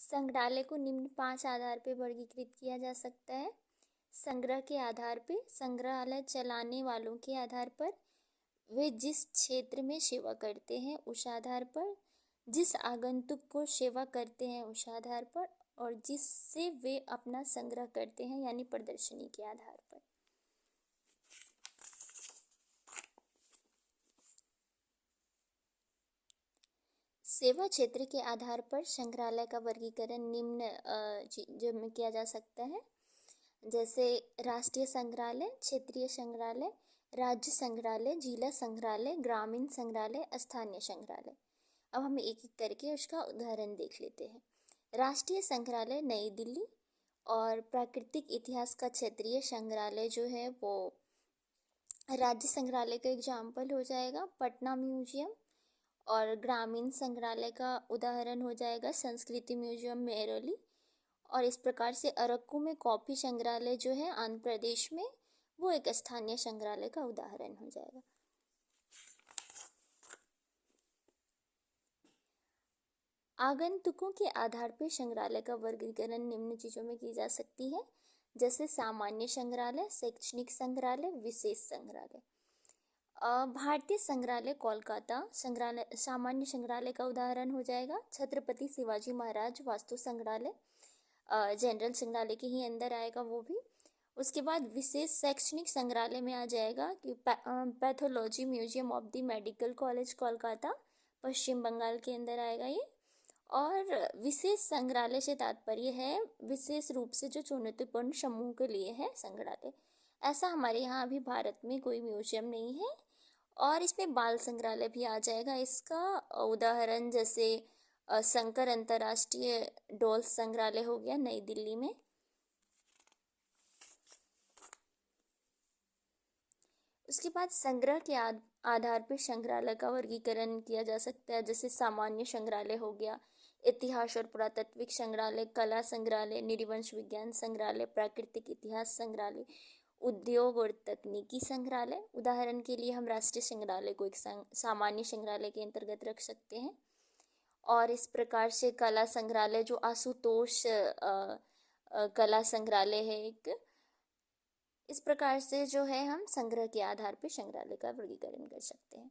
संग्रहालय को निम्न 5 आधार पर वर्गीकृत किया जा सकता है। संग्रह के आधार पर, संग्रहालय चलाने वालों के आधार पर, वे जिस क्षेत्र में सेवा करते हैं उस आधार पर, जिस आगंतुक को सेवा करते हैं उस आधार पर, और जिससे वे अपना संग्रह करते हैं यानी प्रदर्शनी के आधार पर। सेवा क्षेत्र के आधार पर संग्रहालय का वर्गीकरण निम्न चीजों में किया जा सकता है, जैसे राष्ट्रीय संग्रहालय, क्षेत्रीय संग्रहालय, राज्य संग्रहालय, जिला संग्रहालय, ग्रामीण संग्रहालय, स्थानीय संग्रहालय। अब हम एक एक करके उसका उदाहरण देख लेते हैं। राष्ट्रीय संग्रहालय नई दिल्ली और प्राकृतिक इतिहास का क्षेत्रीय संग्रहालय जो है वो राज्य संग्रहालय का एग्जाम्पल हो जाएगा पटना म्यूजियम, और ग्रामीण संग्रहालय का उदाहरण हो जाएगा संस्कृति म्यूजियम मेहरौली। और इस प्रकार से अरक्कू में कॉफी संग्रहालय जो है आंध्र प्रदेश में, वो एक स्थानीय संग्रहालय का उदाहरण हो जाएगा। आगंतुकों के आधार पर संग्रहालय का वर्गीकरण निम्न चीजों में की जा सकती है, जैसे सामान्य संग्रहालय, शैक्षणिक संग्रहालय, विशेष संग्रहालय। भारतीय संग्रहालय कोलकाता संग्रहालय सामान्य संग्रहालय का उदाहरण हो जाएगा। छत्रपति शिवाजी महाराज वास्तु संग्रहालय जनरल संग्रहालय के ही अंदर आएगा वो भी। उसके बाद विशेष शैक्षणिक संग्रहालय में आ जाएगा कि pathology museum of the medical college Kolkata Paschim Bangal के अंदर आएगा ये। और विशेष संग्रहालय से तात्पर्य है विशेष रूप से जो चुनौतीपूर्ण समूह के लिए है संग्रहालय। ऐसा हमारे यहाँ अभी भारत में कोई म्यूजियम नहीं है। और इसमें बाल संग्रहालय भी आ जाएगा। इसका उदाहरण जैसे शंकर अंतर्राष्ट्रीय डॉल संग्रहालय हो गया नई दिल्ली में। उसके बाद संग्रह के आधार पर संग्रहालय का वर्गीकरण किया जा सकता है, जैसे सामान्य संग्रहालय हो गया, इतिहास और पुरातात्विक संग्रहालय, कला संग्रहालय, नृवंश विज्ञान संग्रहालय, प्राकृतिक इतिहास संग्रहालय, उद्योग और तकनीकी संग्रहालय। उदाहरण के लिए हम राष्ट्रीय संग्रहालय को एक सामान्य संग्रहालय के अंतर्गत रख सकते हैं। और इस प्रकार से कला संग्रहालय जो आशुतोष कला संग्रहालय है एक। इस प्रकार से जो है हम संग्रह के आधार पर संग्रहालय का वर्गीकरण कर सकते हैं।